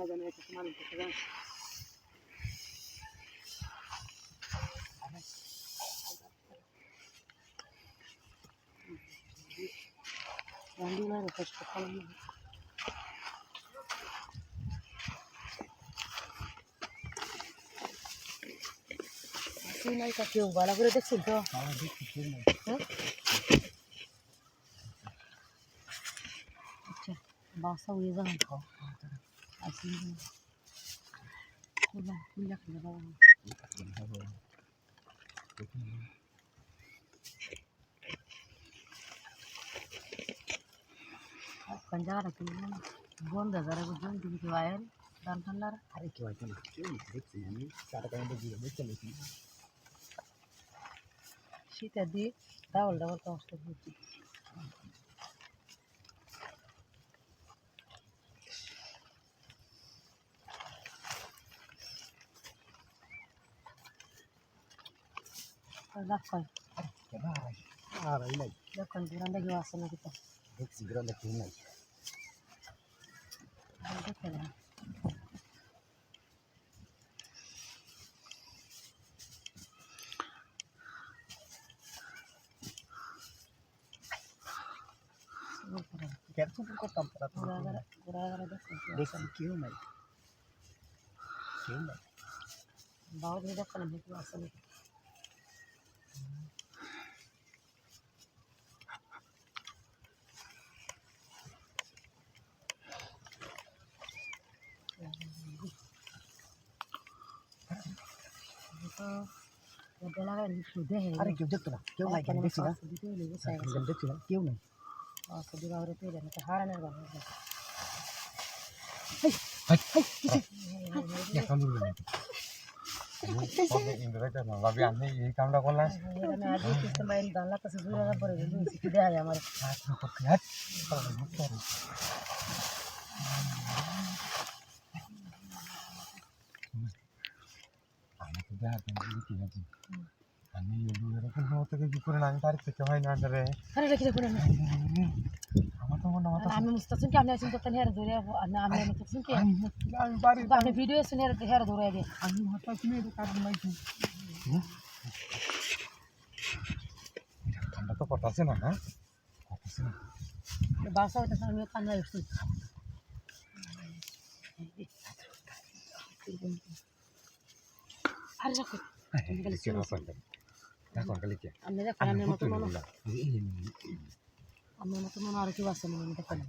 জানে এটা মানুষ দেখতে জানে রান্ডিলার কষ্ট কম আসলে নাই তা কেউ ভালো করে দেখছেন তো হ্যাঁ আচ্ছা বাসা উড়ে যাবেন খাও আসলে কুইলা খেলে যাবো पंजाब रखी बंद हजार बुझे दिखे वायर दान ठंडा अरे क्यों आइए ना क्यों नहीं देखते हैं हम सारा काम तो जीरो में चले थी शीत दी डबल डबल कॉस्ट होती रखो क्या बात है आ रही नहीं रखो दूरान देखिए वासन कितना देख सिगरेट लेके नहीं देखे ना क्या तुम को कम पड़ा पूरा देख क्यों नहीं बहुत भी रखो ना देखिए वासन तो लगा सुधे है अरे क्यों देखते ना क्यों नहीं क्या देखती ना देखती ना क्यों नहीं और सदी बाहर पे जाने का हारा नहीं बना क्या काम कर रहे हो इंद्राजा ना अभी हमने ये काम ना करना मैं आज किस समय डालना तो सुधे लगा पड़ेगा जो इसी दे आया हमारे हाथ में पकड़ यार আমি তো দেখা তুমি কি আছে আমি এই এরকম থেকে কি করে আমি তারিখ থেকে হয় না রে আরে রেখে দেখুন আমার তো মনে হয় আমি মুস্তাসিম কি আমি আছেন তো হের ধরে না আমি মুস্তাসিম কি আমি বাড়ি আপনি ভিডিও শুনে হের ধরে দে আমি হঠাৎ শুনে এটা কাজ নাই কি ঠান্ডা তো পড়তাছে না হ্যাঁ পড়তাছে না বাসা হইতাছে আমি কান্না আসছি আরে রাখো এখন কালি কি আমি দেখো আমি মত মনে আমি মত মনে আর কি বাসা মনে দেখো না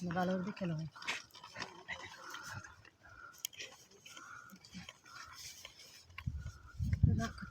ভালো করে দেখে নাও রাখো